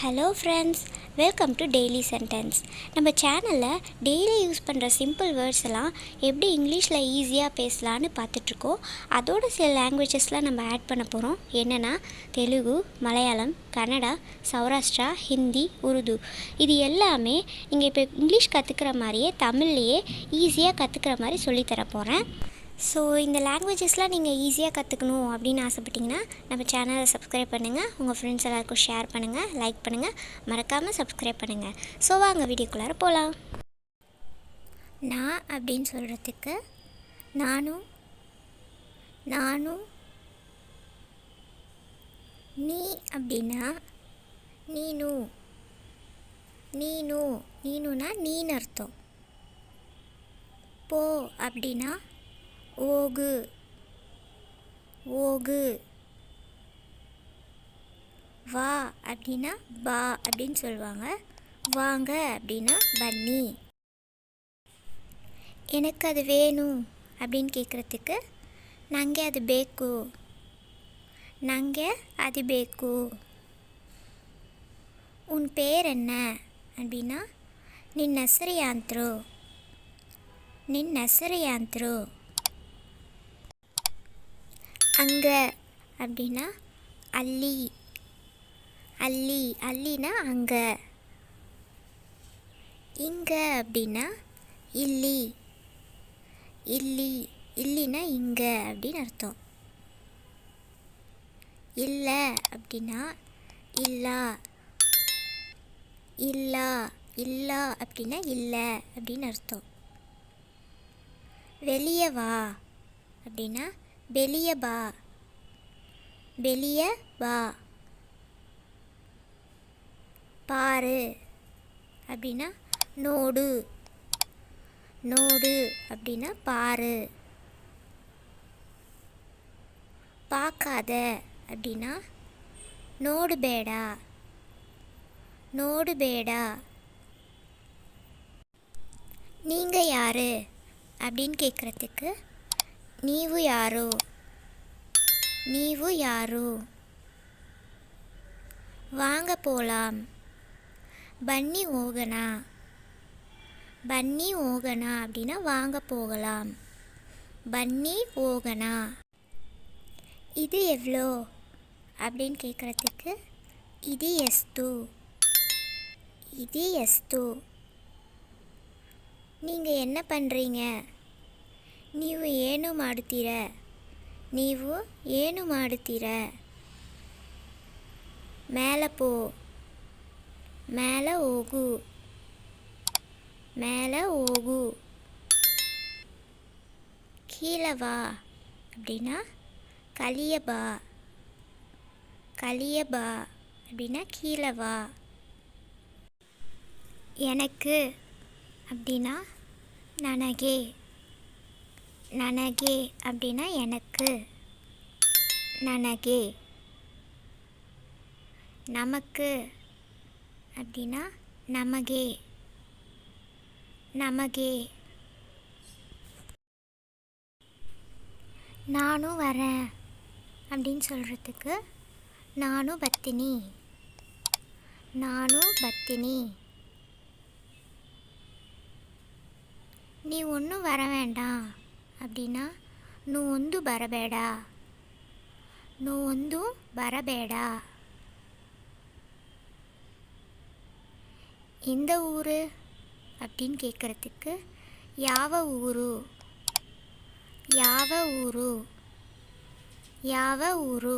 Hello friends, welcome to daily sentence. நம்ம சேனலில் daily use பண்ணுற சிம்பிள் வேர்ட்ஸ் எல்லாம் எப்படி இங்கிலீஷில் ஈஸியாக பேசலான்னு பார்த்துட்ருக்கோம். அதோட சில லாங்குவேஜஸ்லாம் நம்ம ஆட் பண்ண போகிறோம். என்னென்னா தெலுங்கு, மலையாளம், கன்னடா, சௌராஷ்டிரா, ஹிந்தி, உருது. இது எல்லாமே நீங்கள் இப்போ இங்கிலீஷ் கற்றுக்கிற மாதிரியே தமிழ்லையே ஈஸியாக கற்றுக்கிற மாதிரி சொல்லித்தர போகிறேன். ஸோ இந்த லாங்குவேஜஸ்லாம் நீங்கள் ஈஸியாக கற்றுக்கணும் அப்படின்னு ஆசைப்பட்டிங்கன்னா நம்ம சேனலை சப்ஸ்கிரைப் பண்ணுங்கள், உங்கள் ஃப்ரெண்ட்ஸ் எல்லாருக்கும் ஷேர் பண்ணுங்கள், லைக் பண்ணுங்கள், மறக்காமல் சப்ஸ்கிரைப் பண்ணுங்கள். ஸோ வாங்க வீடியோக்குள்ளார போகலாம். நான் அப்படின்னு சொல்கிறதுக்கு நானும், நானும். நீ அப்படின்னா நீனு, நீனு. நீனுனா நீன்னு அர்த்தம். போ அப்படின்னா ஓகு, ஓகு. வா அப்படின்னா பா அப்படின்னு சொல்லுவாங்க. வாங்க அப்படின்னா பன்னி. எனக்கு அது வேணும் அப்படின்னு கேட்குறதுக்கு ನಂಗೆ ಅದು ಬೇಕು, ನಂಗೆ அது ಬೇಕು. உன் பேர் என்ன அப்படின்னா ನಿನ್ನ ಹೆಸರು ಯಾಂತ್ರು, ನಿನ್ನ ಹೆಸರು ಯಾಂತ್ರು. அங்கே அப்படின்னா அல்லி, அல்லி. அல்லினா அங்கே. இங்கே அப்படின்னா இல்லி, இல்லி. இல்லினா இங்கே அப்படின்னு அர்த்தம். இல்லை அப்படின்னா இல்லா, இல்லா. இல்லா அப்படின்னா இல்லை அப்படின்னு அர்த்தம். வெளியே வா அப்படின்னா வெளியே பா, வெளியே வா. பாரு அப்படின்னா நோடு, நோடு அப்படின்னா பாரு. பார்க்காத அப்படின்னா நோடு பேடா, நோடு பேடா. நீங்கள் யார் அப்படின்னு கேட்குறதுக்கு ನೀವು ಯಾರು, ನೀವು ಯಾರು. வாங்க போகலாம், பன்னி ஓகனா, பன்னி ஓகனா அப்படின்னா வாங்க போகலாம், பன்னி ஓகனா. இது எவ்வளோ அப்படின்னு கேட்குறதுக்கு இது எஸ்து, இது எஸ்து. நீங்கள் என்ன பண்ணுறீங்க, ನೀವು ಏನು ಮಾಡುತ್ತೀರ, ನೀವು ಏನು ಮಾಡುತ್ತೀರ. மேலே போ, மேலே ಹೋಗು, மேலே ಹೋಗು. கீழே வா அப்படின்னா கலிய பா, கலிய பா அப்படின்னா கீழே வா. எனக்கு அப்படின்னா ನನಗೆ, ನನಗೆ அப்படின்னா எனக்கு, ನನಗೆ. நமக்கு அப்படின்னா நமகே, நமகே. நானும் வரேன் அப்படின்னு சொல்கிறதுக்கு நானும் பத்தினி, நானும் பத்தினி. நீ ஒன்றும் வர வேண்டாம் அப்படின்னா நூ ಒಂದು ಬರಬೇಡ, நூ ಒಂದು ಬರಬೇಡ. எந்த ஊர் அப்படின்னு கேட்குறதுக்கு ಯಾವ ಊರು, ಯಾವ ಊರು, ಯಾವ ಊರು.